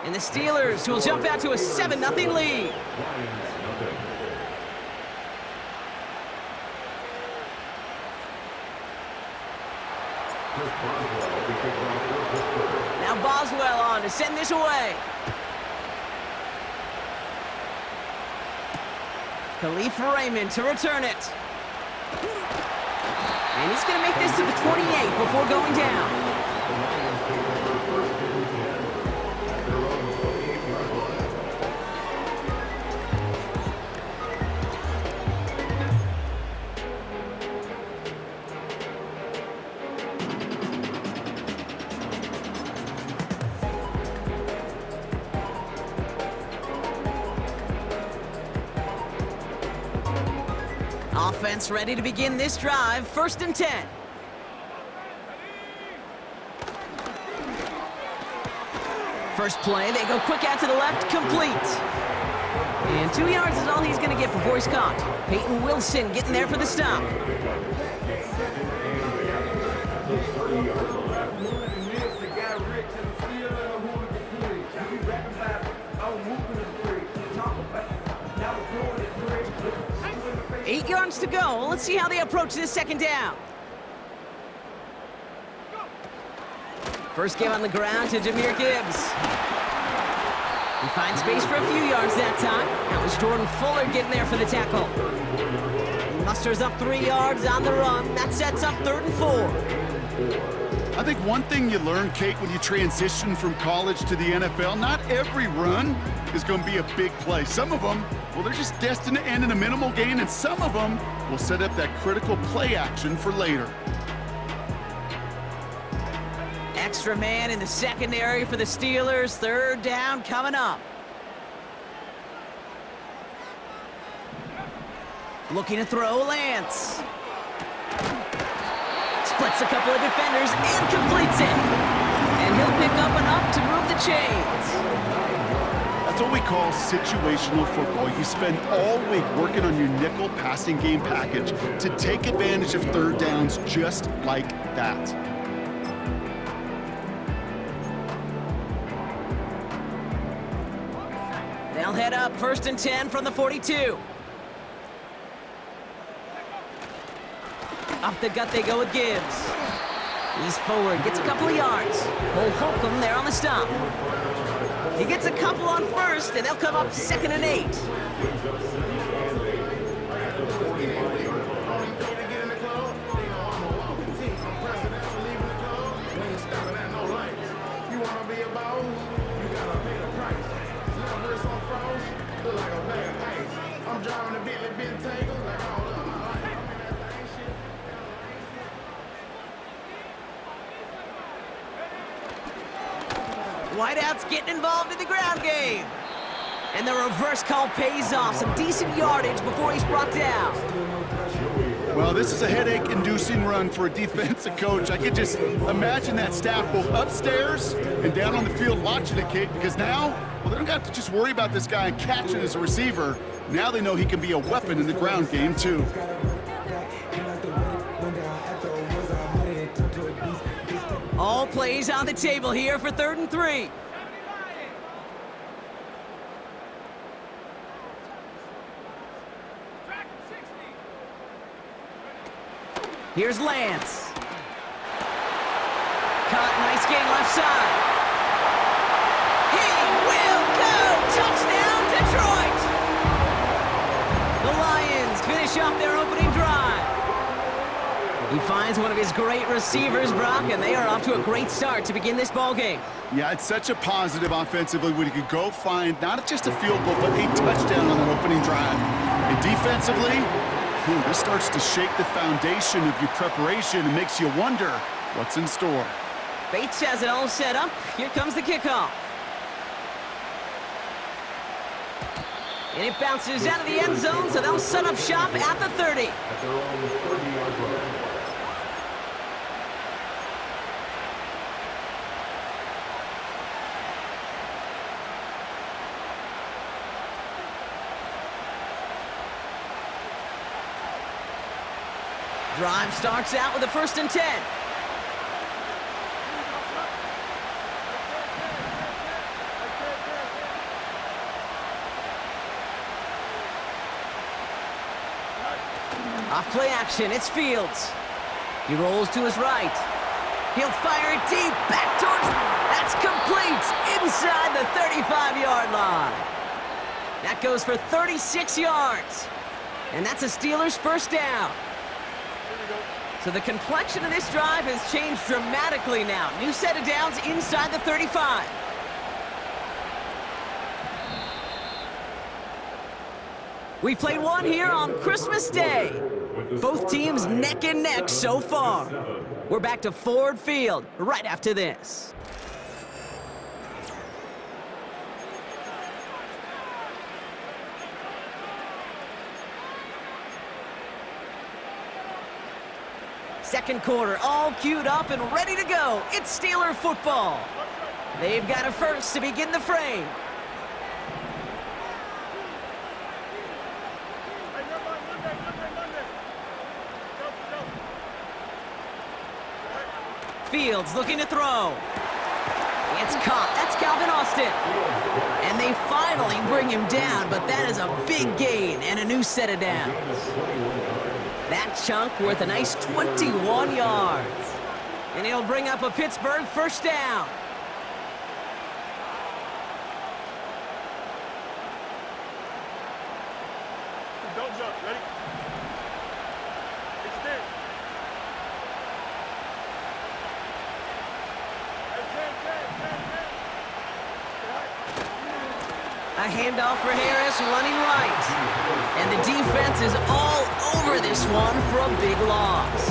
And the Steelers will jump out to a 7-0 lead. Now Boswell on to send this away. Khalif Raymond to return it. And he's going to make this to the 28 before going down. Offense ready to begin this drive. 1st and 10. First play, they go quick out to the left, complete. And 2 yards is all he's going to get before he's caught. Peyton Wilson getting there for the stop. Eight yards to go. Let's see how they approach this 2nd down. First give on the ground to Jahmyr Gibbs. He finds space for a few yards that time. That was Jordan Fuller getting there for the tackle. He musters up 3 yards on the run. That sets up 3rd and 4. I think one thing you learn, Kate, when you transition from college to the NFL, not every run is going to be a big play. Some of them, well, they're just destined to end in a minimal gain, and some of them will set up that critical play action for later. Extra man in the secondary for the Steelers. 3rd down coming up. Looking to throw, Lance. Splits a couple of defenders and completes it. And he'll pick up enough to move the chains. That's what we call situational football. You spend all week working on your nickel passing game package to take advantage of 3rd downs just like that. They'll head up 1st and 10 from the 42. Off the gut they go with Gibbs. He's forward, gets a couple of yards. Cole Holcomb there on the stop. He gets a couple on 1st, and they'll come up 2nd and 8. Whiteout's getting involved in the ground game. And the reverse call pays off. Some decent yardage before he's brought down. Well, this is a headache-inducing run for a defensive coach. I could just imagine that staff both upstairs and down on the field watching it, Kate, because now, well, they don't have to just worry about this guy catching as a receiver. Now they know he can be a weapon in the ground game, too. All plays on the table here for 3rd and 3. Here's Lance. Caught, nice gain left side. He will go! Touchdown, Detroit! The Lions finish off their opening drive. He finds one of his great receivers, Brock, and they are off to a great start to begin this ball game. Yeah, it's such a positive offensively when you could go find not just a field goal, but a touchdown on the opening drive. And defensively, this starts to shake the foundation of your preparation and makes you wonder what's in store. Bates has it all set up. Here comes the kickoff. And it bounces out of the end zone, so they'll set up shop at the 30. Drive starts out with a 1st and 10. Off play action, it's Fields. He rolls to his right. He'll fire it deep, back towards... That's complete, inside the 35-yard line. That goes for 36 yards. And that's a Steelers first down. So the complexion of this drive has changed dramatically now. New set of downs inside the 35. We played one here on Christmas Day. Both teams neck and neck so far. We're back to Ford Field right after this. Second quarter, all queued up and ready to go. It's Steeler football. They've got a first to begin the frame. Fields looking to throw. It's caught. That's Calvin Austin. And they finally bring him down, but that is a big gain and a new set of downs. That chunk worth a nice 21 yards. And he'll bring up a Pittsburgh first down. Don't jump. Ready? Extend. A handoff for Harris running right. And the defense is all over this one for a big loss.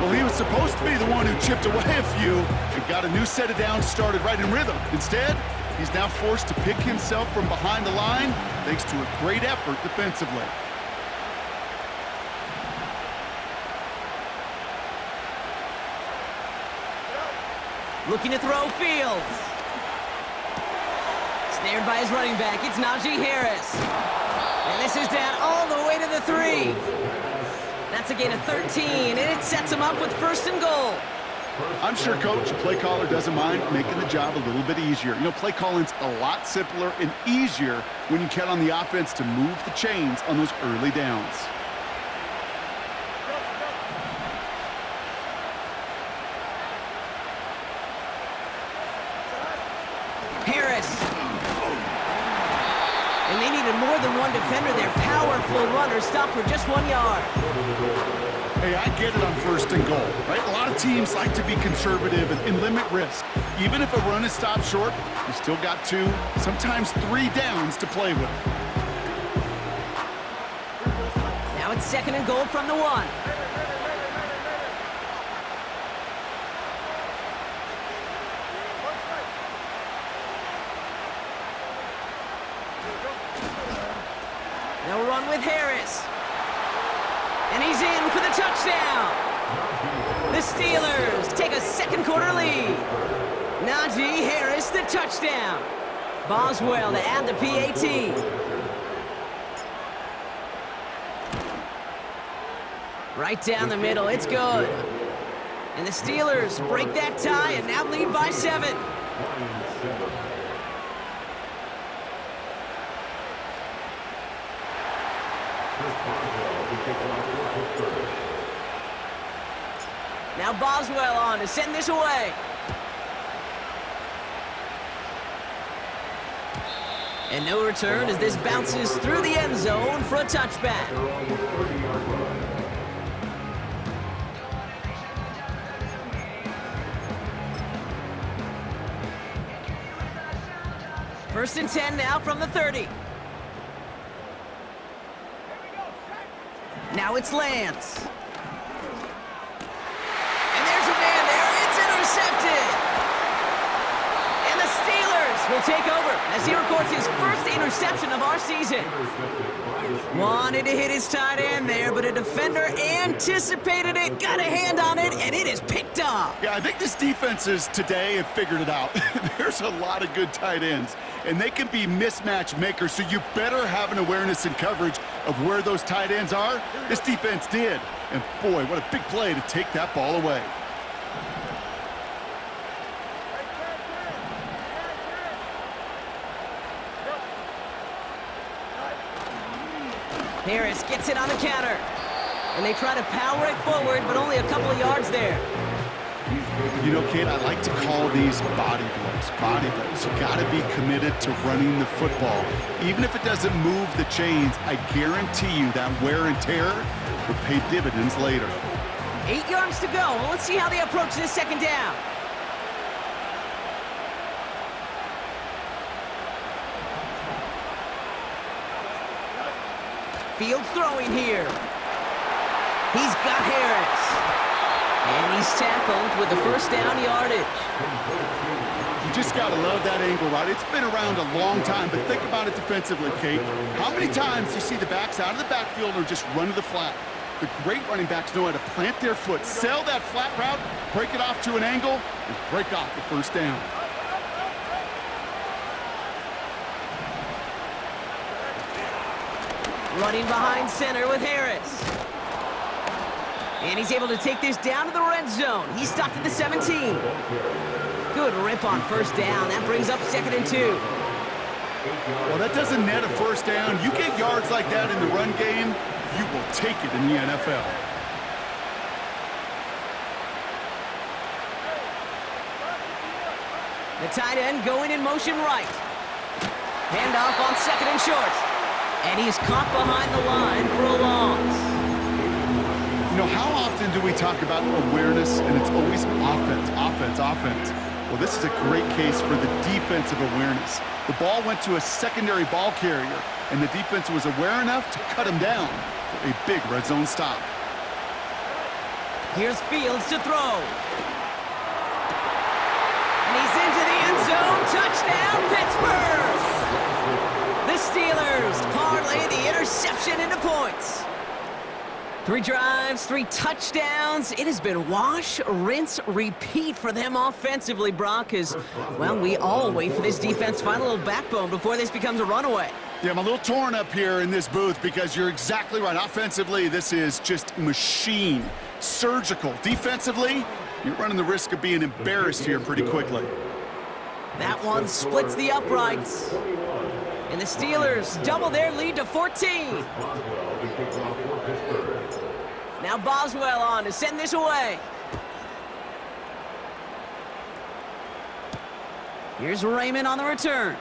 Well, he was supposed to be the one who chipped away a few and got a new set of downs started right in rhythm. Instead, he's now forced to pick himself from behind the line thanks to a great effort defensively. Looking to throw Fields. Snared by his running back, it's Najee Harris. And this is down all the way to the 3. That's a gain of 13, and it sets him up with first and goal. I'm sure Coach, the play caller, doesn't mind making the job a little bit easier. You know, play calling's a lot simpler and easier when you count on the offense to move the chains on those early downs. Harris. And they needed more than one defender. Their powerful runner stopped for just 1 yard. Hey, I get it on first and goal, right? A lot of teams like to be conservative and limit risk. Even if a run is stopped short, you still got 2, sometimes 3 downs to play with. Now it's second and goal from the 1. They'll run with Harris. And he's in for the touchdown. The Steelers take a second quarter lead. Najee Harris, the touchdown. Boswell to add the PAT. Right down the middle, it's good. And the Steelers break that tie and now lead by 7. Now Boswell on to send this away. And no return as this bounces through the end zone for a touchback. First and 10 now from the 30. Now it's Lance. And there's a man there. It's intercepted. And the Steelers will take over as he records his first interception of our season. Wanted to hit his tight end there, but a defender anticipated it, got a hand on it, and it is picked up. Yeah, I think this defenses today have figured it out. There's a lot of good tight ends, and they can be mismatch makers, so you better have an awareness and coverage of where those tight ends are. This defense did. And boy, what a big play to take that ball away. Harris gets it on the counter. And they try to power it forward, but only a couple of yards there. You know, Kate, I like to call these body blows. Body blows. You got to be committed to running the football. Even if it doesn't move the chains, I guarantee you that wear and tear will pay dividends later. 8 yards to go. Well, let's see how they approach this second down. Fields throwing here. He's got Harris. And he's tackled with the first down yardage. You just got to love that angle, right? It's been around a long time, but think about it defensively, Kate. How many times do you see the backs out of the backfield or just run to the flat? The great running backs know how to plant their foot, sell that flat route, break it off to an angle, and break off the first down. Running behind center with Harris. And he's able to take this down to the red zone. He's stopped at the 17. Good rip on first down. That brings up 2nd and 2. Well, that doesn't net a first down. You get yards like that in the run game, you will take it in the NFL. The tight end going in motion right. Handoff on 2nd and short. And he's caught behind the line for a loss. You know, how often do we talk about awareness, and it's always offense, offense, offense? Well, this is a great case for the defensive awareness. The ball went to a secondary ball carrier, and the defense was aware enough to cut him down for a big red zone stop. Here's Fields to throw. And he's into the end zone. Touchdown, Pittsburgh! The Steelers parlay the interception into points. 3 drives, 3 touchdowns. It has been wash, rinse, repeat for them offensively, Brock, as, well, we all wait for this defense to find a little backbone before this becomes a runaway. Yeah, I'm a little torn up here in this booth because you're exactly right. Offensively, this is just machine, surgical. Defensively, you're running the risk of being embarrassed here pretty quickly. That one splits the uprights. And the Steelers double their lead to 14. Now Boswell on to send this away. Here's Raymond on the return.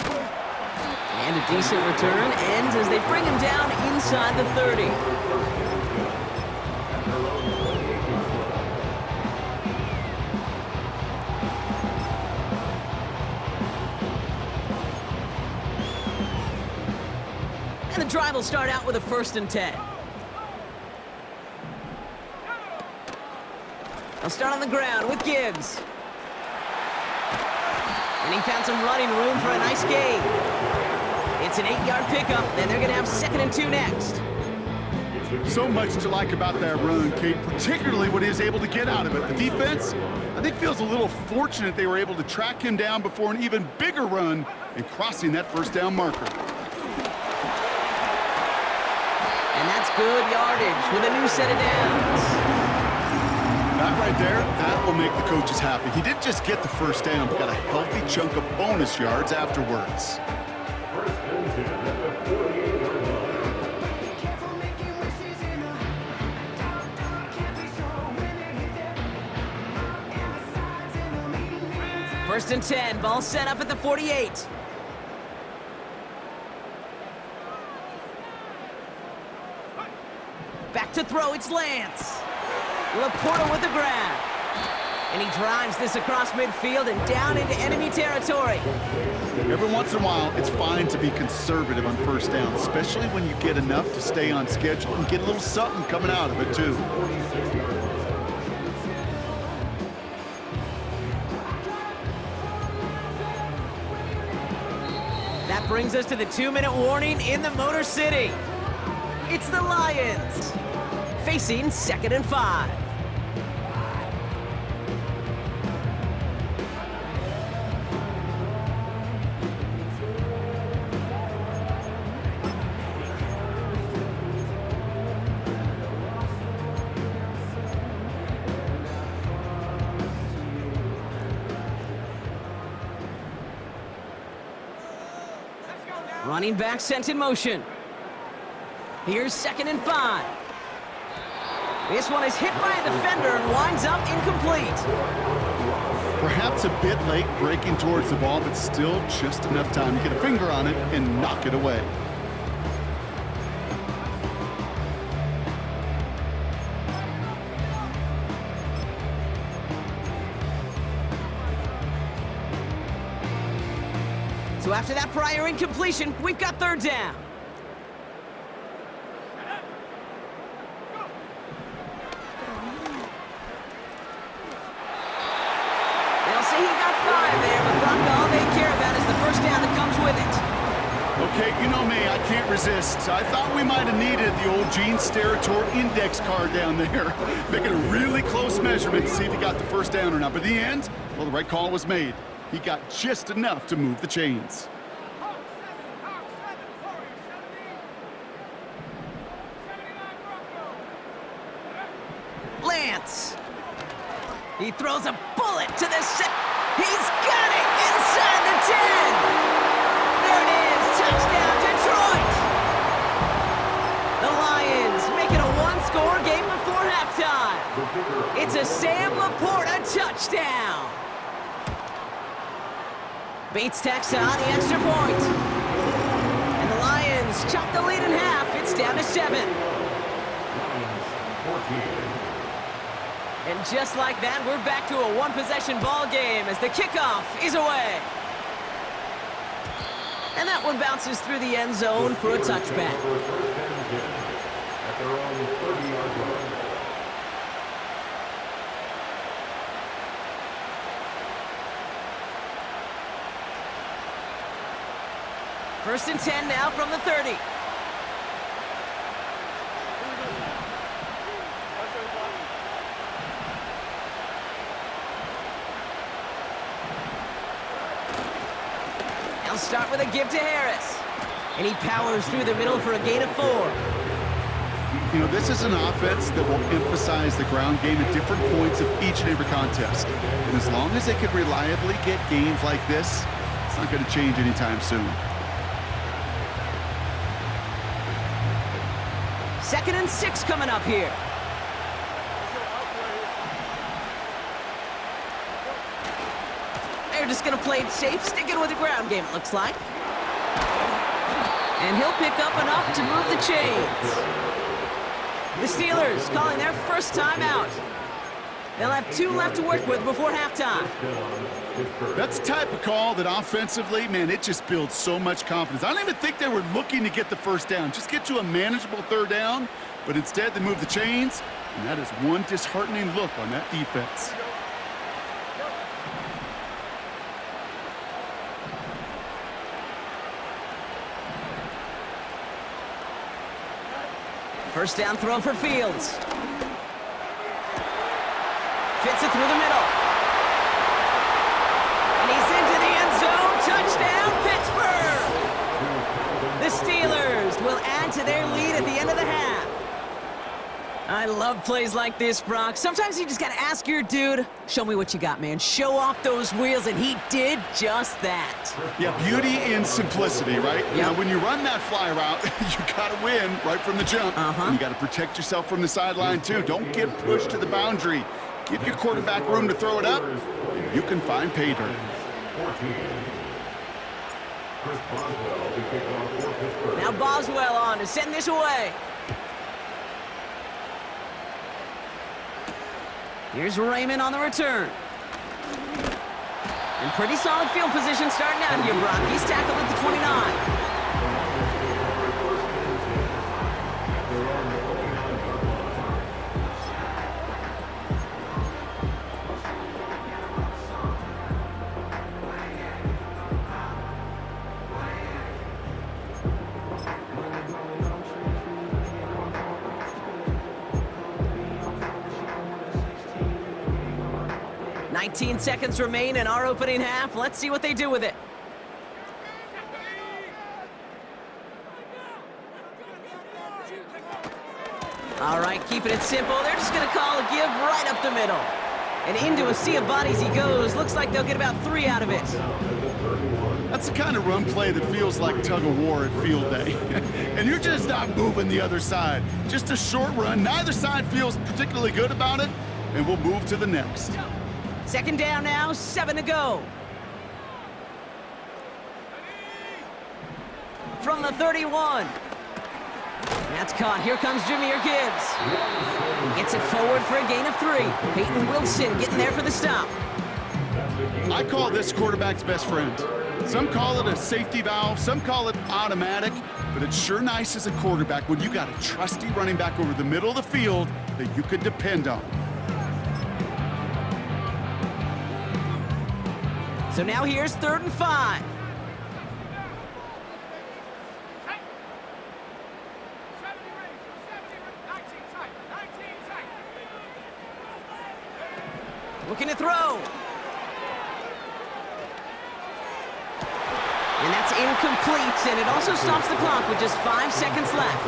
And a decent return ends as they bring him down inside the 30. And the drive will start out with a 1st and 10. They'll start on the ground with Gibbs. And he found some running room for a nice gain. It's an 8-yard pickup, and they're going to have 2nd and 2 next. So much to like about that run, Kate, particularly what he is able to get out of it. The defense, I think, feels a little fortunate they were able to track him down before an even bigger run and crossing that first down marker. And that's good yardage with a new set of downs. That right there, that will make the coaches happy. He didn't just get the first down, but got a healthy chunk of bonus yards afterwards. First and 10, ball set up at the 48. Back to throw, it's Lance. Laporta with the grab. And he drives this across midfield and down into enemy territory. Every once in a while, it's fine to be conservative on first down, especially when you get enough to stay on schedule and get a little something coming out of it, too. That brings us to the 2-minute warning in the Motor City. It's the Lions, facing 2nd and 5. Running back sent in motion. Here's 2nd and 5. This one is hit by a defender and winds up incomplete. Perhaps a bit late breaking towards the ball, but still just enough time to get a finger on it and knock it away. So after that prior incompletion, we've got 3rd down. They'll say he got 5 there, but Bronco, all they care about is the 1st down that comes with it. Okay, you know me, I can't resist. I thought we might have needed the old Gene Steratore index card down there, making a really close measurement to see if he got the 1st down or not. But in the end, well, the right call was made. He got just enough to move the chains. Lance. He throws a bullet to the set. He's got it inside the 10. There it is. Touchdown, Detroit. The Lions make it a 1-score game before halftime. It's a Sam Laporta touchdown. Bates tacks on the extra point. And the Lions chop the lead in half. It's down to 7. And just like that, we're back to a 1-possession ball game as the kickoff is away. And that one bounces through the end zone for a touchback. First and 10 now from the 30. They'll start with a give to Harris. And he powers through the middle for a gain of 4. You know, this is an offense that will emphasize the ground game at different points of each and every contest. And as long as they can reliably get gains like this, it's not going to change anytime soon. 2nd and 6 coming up here. They're just going to play it safe, sticking with the ground game, it looks like. And he'll pick up enough to move the chains. The Steelers calling their first time out. They'll have 2 left to work with before halftime. That's the type of call that offensively, man, it just builds so much confidence. I don't even think they were looking to get the 1st down, just get to a manageable 3rd down, but instead they move the chains, and that is one disheartening look on that defense. First down throw for Fields. Fits it through the middle. And he's into the end zone. Touchdown, Pittsburgh! The Steelers will add to their lead at the end of the half. I love plays like this, Brock. Sometimes you just got to ask your dude, show me what you got, man. Show off those wheels, and he did just that. Yeah, beauty in simplicity, right? Yep. You know, when you run that fly route, you got to win right from the jump. And you got to protect yourself from the sideline, too. Don't get pushed to the boundary. Give your quarterback room to throw it up, and you can find pay dirt. Now Boswell on to send this away. Here's Raymond on the return. And pretty solid field position starting out here, Brock. He's tackled at the 29. 19 seconds remain in our opening half. Let's see what they do with it. All right, keeping it simple. They're just going to call a give right up the middle. And into a sea of bodies he goes. Looks like they'll get about 3 out of it. That's the kind of run play that feels like tug of war at field day. And you're just not moving the other side. Just a short run. Neither side feels particularly good about it, and we'll move to the next. Second down now, 7 to go. From the 31. That's caught. Here comes Jahmyr Gibbs. He gets it forward for a gain of 3. Peyton Wilson getting there for the stop. I call this quarterback's best friend. Some call it a safety valve, some call it automatic, but it's sure nice as a quarterback when you got a trusty running back over the middle of the field that you can depend on. So now here's 3rd and 5. Looking to throw. And that's incomplete, and it also stops the clock with just 5 seconds left.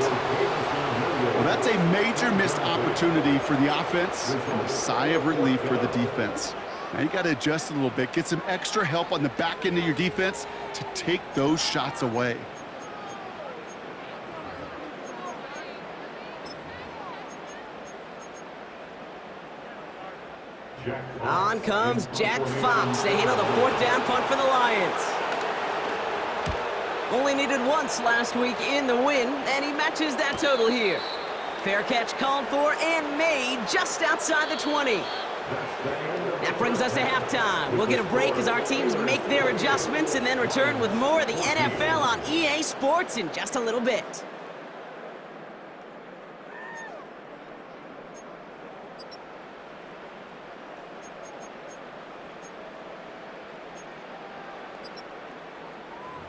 Well, that's a major missed opportunity for the offense and a sigh of relief for the defense. Now you got to adjust a little bit, get some extra help on the back end of your defense to take those shots away. On comes Jack Fox to handle the 4th down punt for the Lions. Only needed once last week in the win, and he matches that total here. Fair catch called for and made just outside the 20. That brings us to halftime. We'll get a break as our teams make their adjustments and then return with more of the NFL on EA Sports in just a little bit.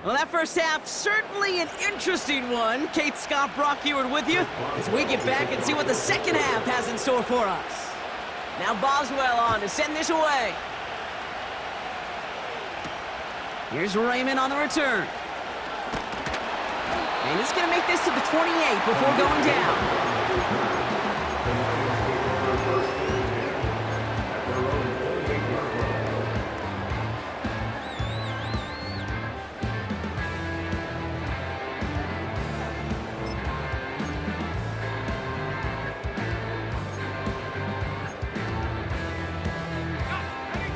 Well, that first half, certainly an interesting one. Kate Scott, Brock Ewart with you as we get back and see what the second half has in store for us. Now Boswell on to send this away. Here's Raymond on the return. And he's going to make this to the 28 before going down.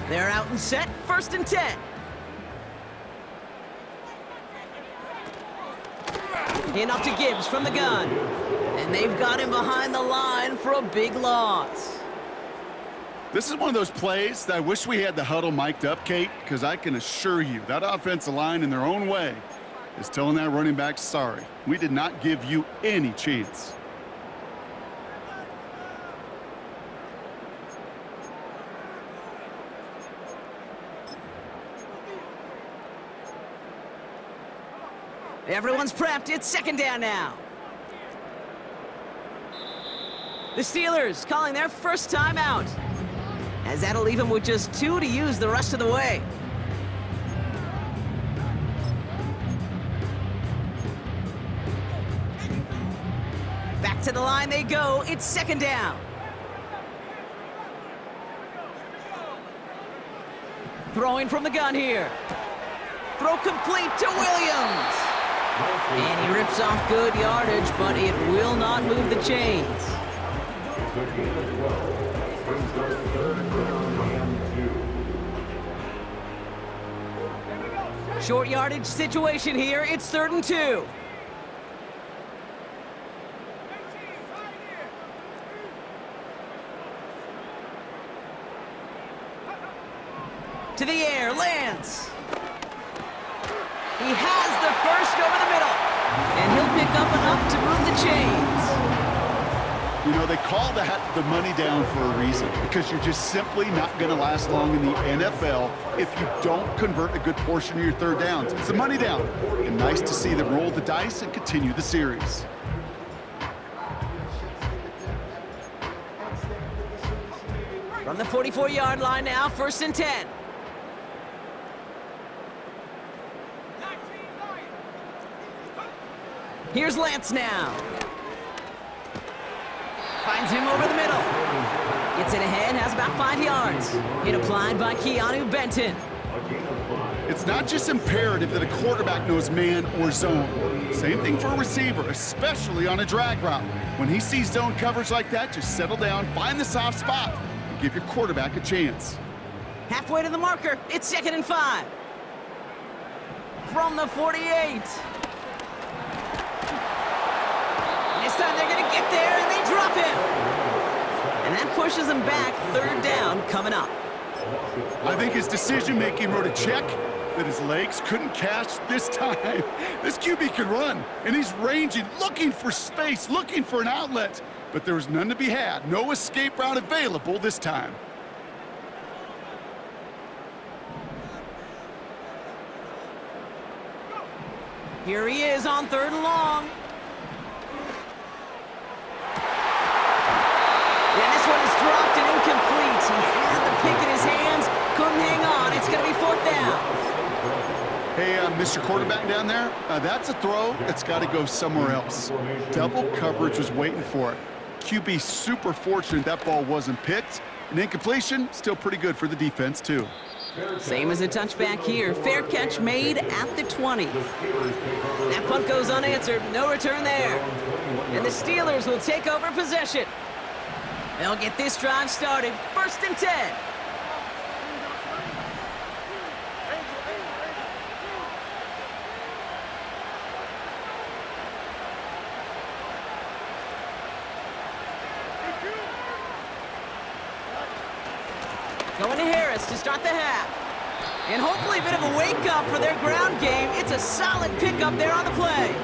They're out and set, 1st and 10. In off to Gibbs from the gun. And they've got him behind the line for a big loss. This is one of those plays that I wish we had the huddle mic'd up, Kate, because I can assure you that offensive line in their own way is telling that running back, sorry, we did not give you any chance. Everyone's prepped. It's 2nd down now. The Steelers calling their first timeout, as that'll leave them with just 2 to use the rest of the way. Back to the line they go. It's 2nd down. Throwing from the gun here. Throw complete to Williams. And he rips off good yardage, but it will not move the chains. Short yardage situation here. It's 3rd and 2. To the air, Lance. He has the first over the middle, and he'll pick up enough to move the chains. You know, they call that the money down for a reason, because you're just simply not going to last long in the NFL if you don't convert a good portion of your 3rd downs. It's a money down, and nice to see them roll the dice and continue the series. From the 44-yard line now, 1st and 10. Here's Lance now. Finds him over the middle. Gets it ahead, has about 5 yards. Hit applied by Keanu Benton. It's not just imperative that a quarterback knows man or zone. Same thing for a receiver, especially on a drag route. When he sees zone coverage like that, just settle down, find the soft spot, and give your quarterback a chance. Halfway to the marker, it's 2nd and 5. From the 48. This time they're gonna get there, and they drop him. And that pushes them back, 3rd down coming up. I think his decision-making wrote a check that his legs couldn't catch this time. This QB can run, and he's ranging, looking for space, looking for an outlet. But there was none to be had. No escape route available this time. Here he is on 3rd and long. And this one is dropped and incomplete. He had the pick in his hands, couldn't hang on. It's going to be 4th down. Hey, Mr. Quarterback down there, that's a throw that's got to go somewhere else. Double coverage was waiting for it. QB super fortunate that ball wasn't picked. And incompletion, still pretty good for the defense, too. Same as a touchback here. Fair catch made at the 20. That punt goes unanswered. No return there. And the Steelers will take over possession. They'll get this drive started. 1st and 10. Going to Harris to start the half. And hopefully a bit of a wake-up for their ground game. It's a solid pickup there on the play.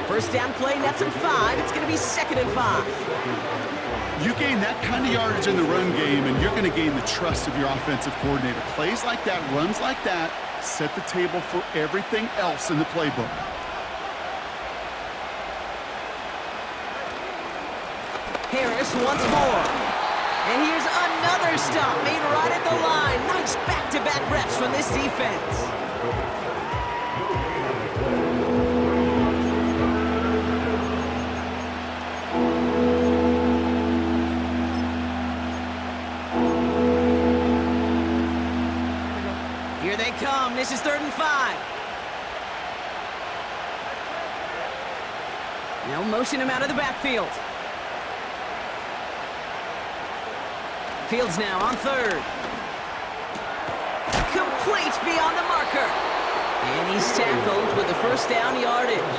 1st down play, nets them 5. It's going to be 2nd and 5. You gain that kind of yardage in the run game, and you're going to gain the trust of your offensive coordinator. Plays like that, runs like that, set the table for everything else in the playbook. Harris once more. And here's another stop made right at the line. Nice back-to-back reps from this defense. Here they come. This is 3rd and 5. Now motion him out of the backfield. Fields now on 3rd. Complete beyond the marker. And he's tackled with the 1st down yardage.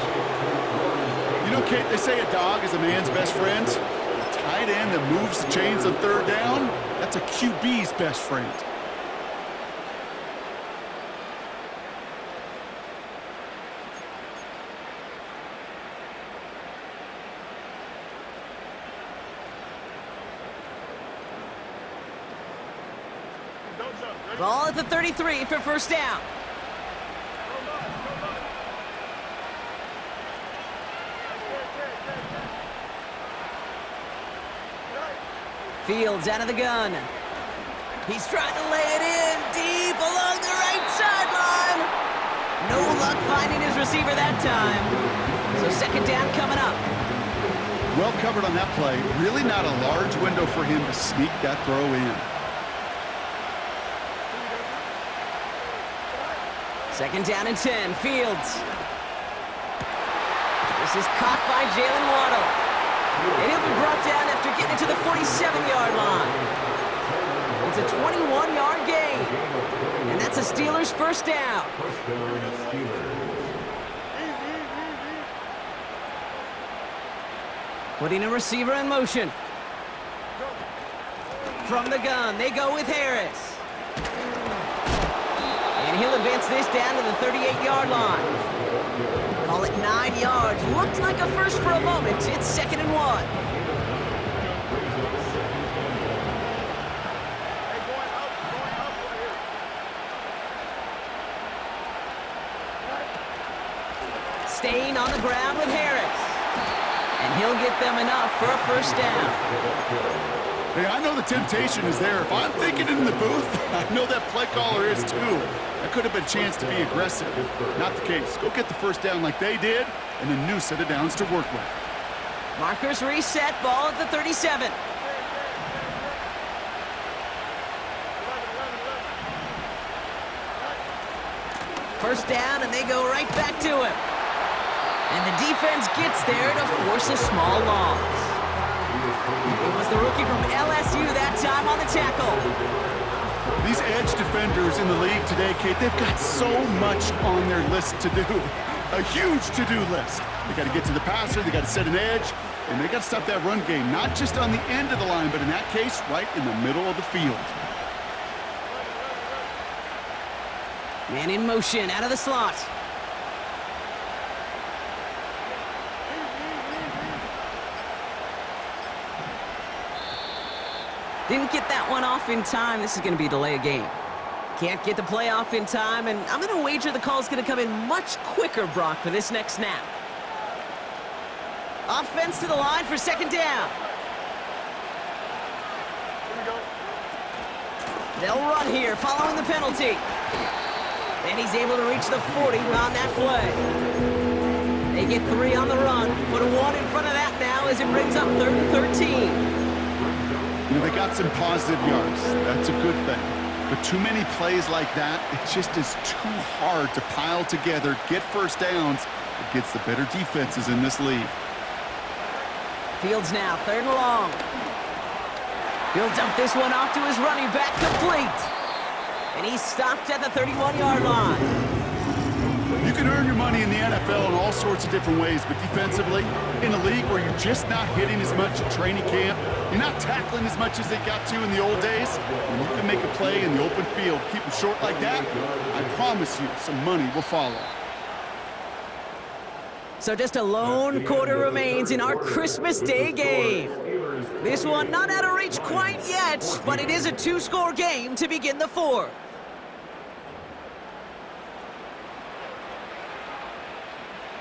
You know, Kate, they say a dog is a man's best friend. A tight end that moves the chains on 3rd down, that's a QB's best friend. Ball at the 33 for 1st down. Fields out of the gun. He's trying to lay it in deep along the right sideline. No luck finding his receiver that time. So 2nd down coming up. Well covered on that play. Really not a large window for him to sneak that throw in. 2nd down and 10. Fields. This is caught by Jalen Waddle. And he'll be brought down after getting it to the 47-yard line. It's a 21-yard gain. And that's a Steelers 1st down. Putting a receiver in motion. From the gun, they go with Harris. And he'll advance this down to the 38-yard line. Call it 9 yards. Looked like a first for a moment. It's 2nd and 1. Staying on the ground with Harris. And he'll get them enough for a 1st down. Hey, I know the temptation is there. If I'm thinking in the booth, I know that play caller is too. That could have been a chance to be aggressive. Not the case. Go get the 1st down like they did, and a new set of downs to work with. Markers reset, ball at the 37. First down, and they go right back to him. And the defense gets there to force a small loss. It was the rookie from LSU that time on the tackle. These edge defenders in the league today, Kate, they've got so much on their list to do. A huge to-do list. They got to get to the passer, they got to set an edge, and they got to stop that run game, not just on the end of the line, but in that case, right in the middle of the field. Man in motion, out of the slot. Didn't get that one off in time. This is going to be a delay of game. Can't get the play off in time, and I'm going to wager the call's going to come in much quicker, Brock, for this next snap. Offense to the line for second down. Here we go. They'll run here, following the penalty. And he's able to reach the 40 on that play. They get 3 on the run. Put a 1 in front of that now as it brings up 3rd and 13. You know, they got some positive yards. That's a good thing. But too many plays like that, it just is too hard to pile together, get first downs against the better defenses in this league. Fields now, 3rd and long. He'll dump this one off to his running back, complete. And he's stopped at the 31-yard line. You can earn your money in the NFL in all sorts of different ways, but defensively, in a league where you're just not hitting as much at training camp, you're not tackling as much as they got to in the old days, and you can make a play in the open field, keep them short like that, I promise you some money will follow. So just a lone quarter remains in our Christmas Day game. This one not out of reach quite yet, but it is a 2-score game to begin the 4th.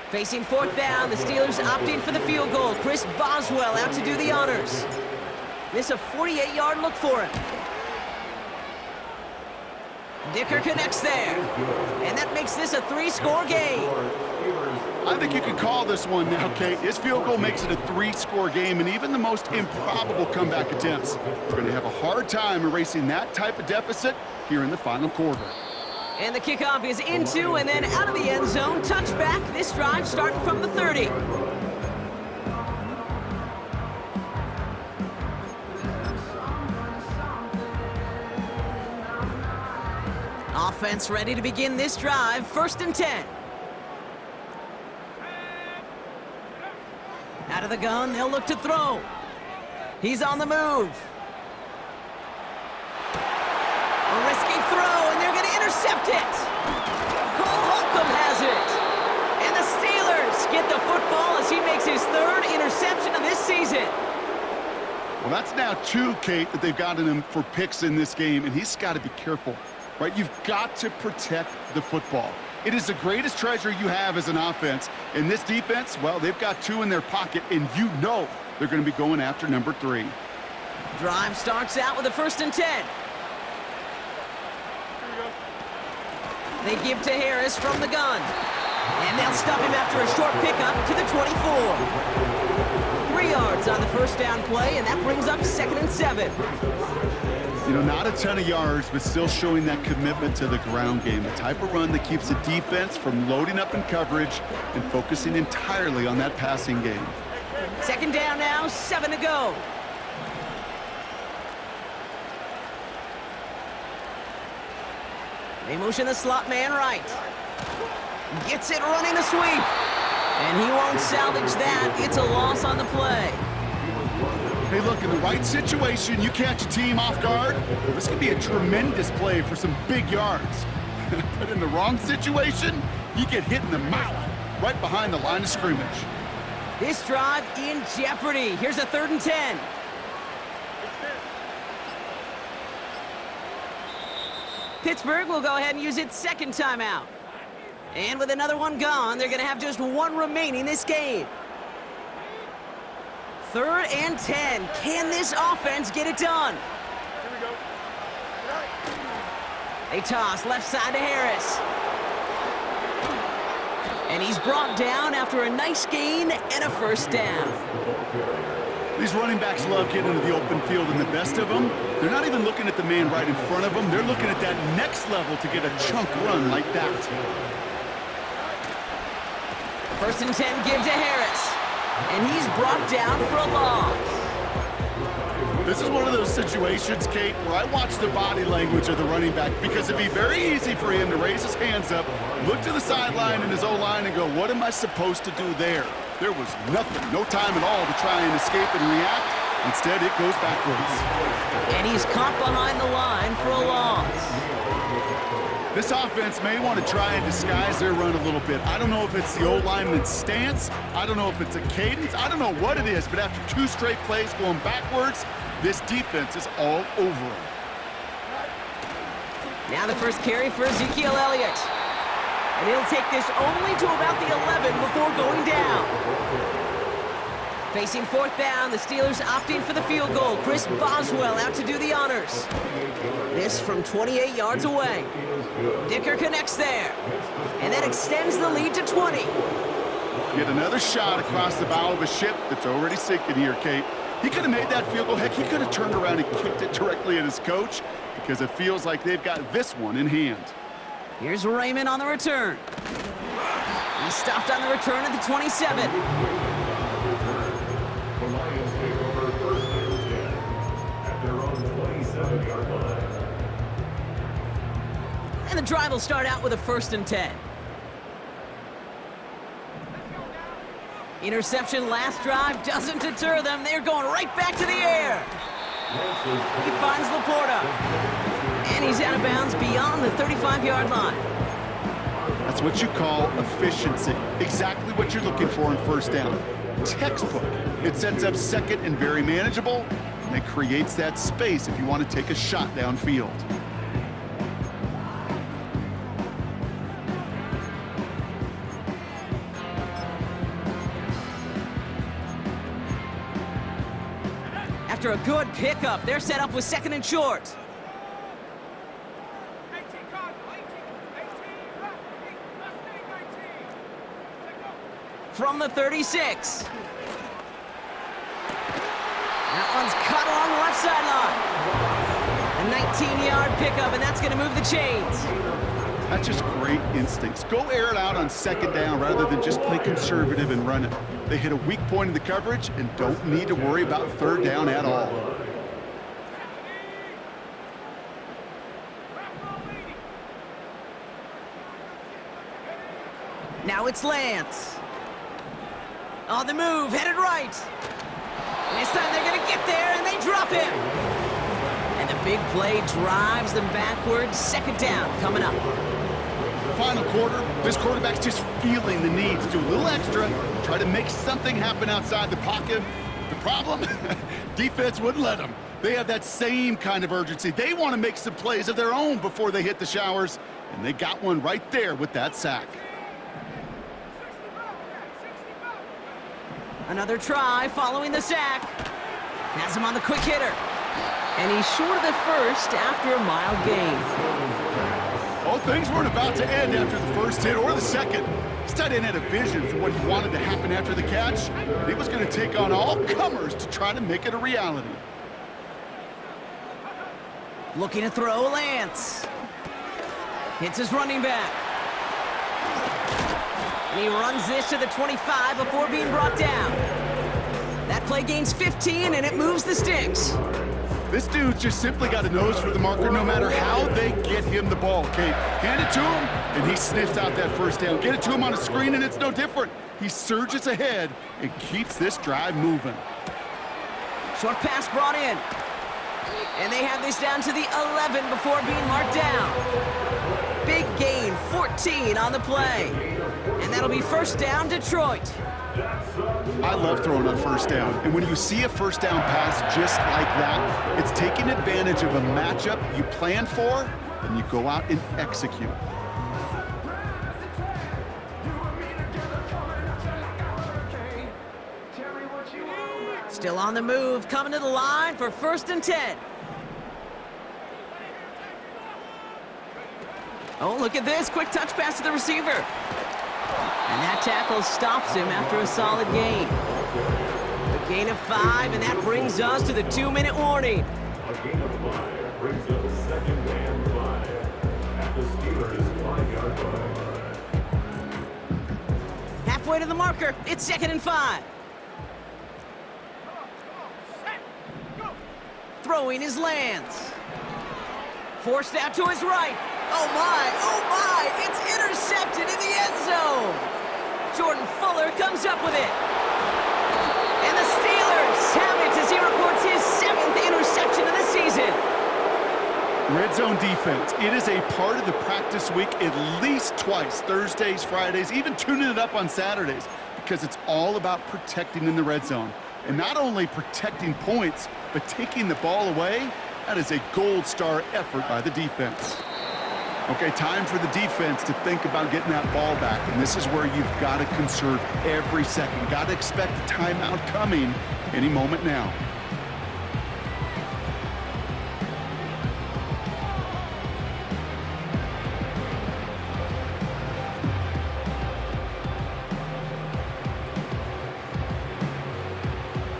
Facing 4th down, the Steelers opting for the field goal. Chris Boswell out to do the honors. This a 48-yard look for him. Dicker connects there. And that makes this a 3-score game. I think you can call this one now, Kate. This field goal makes it a 3-score game, and even the most improbable comeback attempts are going to have a hard time erasing that type of deficit here in the final quarter. And the kickoff is into and then out of the end zone. Touchback. This drive starting from the 30. Offense ready to begin this drive. 1st and 10. Out of the gun, they'll look to throw. He's on the move. A risky throw, and they're going to intercept it. Cole Holcomb has it. And the Steelers get the football as he makes his 3rd interception of this season. Well, that's now 2, Kate, that they've gotten him for picks in this game, and he's got to be careful, right? You've got to protect the football. It is the greatest treasure you have as an offense. And this defense, well, they've got 2 in their pocket, and you know they're going to be going after number 3. Drive starts out with a 1st and 10. They give to Harris from the gun. And they'll stop him after a short pickup to the 24. 3 yards on the 1st down play, and that brings up 2nd and 7. You know, not a ton of yards, but still showing that commitment to the ground game, the type of run that keeps the defense from loading up in coverage and focusing entirely on that passing game. 2nd down now, 7 to go. They motion the slot man right. Gets it running a sweep. And he won't salvage that. It's a loss on the play. Hey, look, in the right situation, you catch a team off guard. Well, this could be a tremendous play for some big yards. But in the wrong situation, you get hit in the mouth right behind the line of scrimmage. This drive in jeopardy. Here's a 3rd and 10. Pittsburgh will go ahead and use its 2nd timeout. And with another one gone, they're going to have just 1 remaining this game. 3rd and 10. Can this offense get it done? Here we go. They toss left side to Harris. And he's brought down after a nice gain and a 1st down. These running backs love getting into the open field, and the best of them, they're not even looking at the man right in front of them. They're looking at that next level to get a chunk run like that. 1st and 10 give to Harris. And he's brought down for a loss. This is one of those situations, Kate, where I watch the body language of the running back because it'd be very easy for him to raise his hands up, look to the sideline in his O-line and go, what am I supposed to do there? There was nothing, no time at all to try and escape and react. Instead, it goes backwards. And he's caught behind the line for a loss. This offense may want to try and disguise their run a little bit. I don't know if it's the O-lineman's stance. I don't know if it's a cadence. I don't know what it is, but after 2 straight plays going backwards, this defense is all over him. Now the first carry for Ezekiel Elliott. And he'll take this only to about the 11 before going down. Facing 4th down, the Steelers opting for the field goal. Chris Boswell out to do the honors. This from 28 yards away. Dicker connects there. And that extends the lead to 20. Get another shot across the bow of a ship that's already sinking here, Kate. He could have made that field goal. Heck, he could have turned around and kicked it directly at his coach because it feels like they've got this one in hand. Here's Raymond on the return. He stopped on the return at the 27. And the drive will start out with a 1st and 10. Interception last drive doesn't deter them. They're going right back to the air. He finds Laporta. And he's out of bounds beyond the 35-yard line. That's what you call efficiency. Exactly what you're looking for in 1st down. Textbook. It sets up 2nd and very manageable, and it creates that space if you want to take a shot downfield. After a good pickup, they're set up with 2nd and short. From the 36. That one's cut along the left sideline. A 19-yard pickup, and that's going to move the chains. That's just great instincts. Go air it out on 2nd down rather than just play conservative and run it. They hit a weak point in the coverage and don't need to worry about 3rd down at all. Now it's Lance. On the move, headed right. And this time they're going to get there, and they drop him. And the big play drives them backwards. 2nd down coming up. Final quarter, this quarterback's just feeling the need to do a little extra, try to make something happen outside the pocket. The problem? Defense wouldn't let them. They have that same kind of urgency. They want to make some plays of their own before they hit the showers, and they got one right there with that sack. Another try following the sack. Has him on the quick hitter. And he's short of the 1st after a mild gain. Well, things weren't about to end after the 1st hit or the 2nd. This tight end had a vision for what he wanted to happen after the catch, and he was going to take on all comers to try to make it a reality. Looking to throw, Lance. Hits his running back. And he runs this to the 25 before being brought down. That play gains 15, and it moves the sticks. This dude's just simply got a nose for the marker no matter how they get him the ball, Kate. Hand it to him, and he sniffs out that 1st down. Get it to him on a screen, and it's no different. He surges ahead and keeps this drive moving. Short pass brought in. And they have this down to the 11 before being marked down. Big gain, 14 on the play. And that'll be 1st down, Detroit. I love throwing on 1st down. And when you see a 1st down pass just like that, it's taking advantage of a matchup you plan for, and you go out and execute. Still on the move, coming to the line for 1st and 10. Oh, look at this. Quick touch pass to the receiver. And that tackle stops him after a solid gain. The Gain of 5, and that brings us to the 2-minute warning. A gain of 5 brings up second and 5 at the Steelers' 5-yard line. Halfway to the marker, it's 2nd and 5. Throwing his lands. Forced out to his right. Oh my, it's intercepted in the end zone. Jordan Fuller comes up with it. And the Steelers have it as he records his 7th interception of the season. Red zone defense, it is a part of the practice week at least twice, Thursdays, Fridays, even tuning it up on Saturdays, because it's all about protecting in the red zone. And not only protecting points, but taking the ball away. That is a gold star effort by the defense. Okay, time for the defense to think about getting that ball back, and this is where you've got to conserve every second. Got to expect a timeout coming any moment now.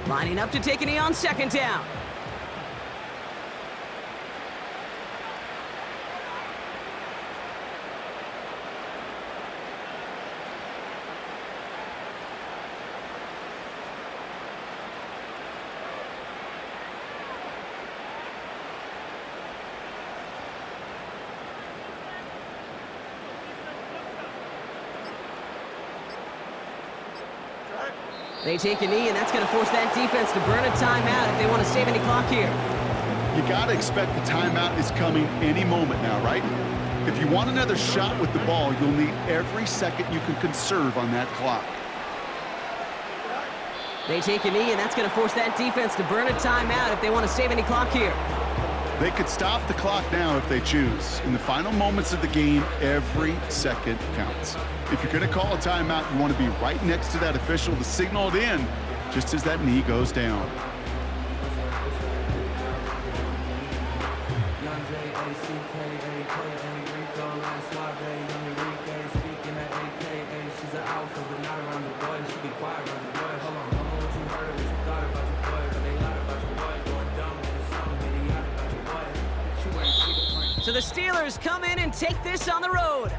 Lining up to take a knee on 2nd down. They take a knee, and that's going to force that defense to burn a timeout if they want to save any clock here. You got to expect the timeout is coming any moment now, right? If you want another shot with the ball, you'll need every second you can conserve on that clock. They take a knee, and that's going to force that defense to burn a timeout if they want to save any clock here. They could stop the clock now if they choose. In the final moments of the game, every second counts. If you're going to call a timeout, you want to be right next to that official to signal it in just as that knee goes down. So the Steelers come in and take this on the road.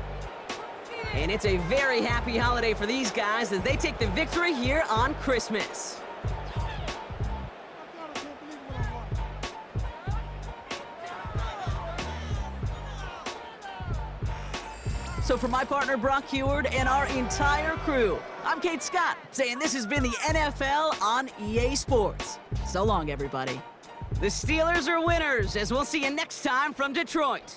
And it's a very happy holiday for these guys as they take the victory here on Christmas. So for my partner Brock Heward and our entire crew, I'm Kate Scott saying this has been the NFL on EA Sports. So long, everybody. The Steelers are winners, as we'll see you next time from Detroit.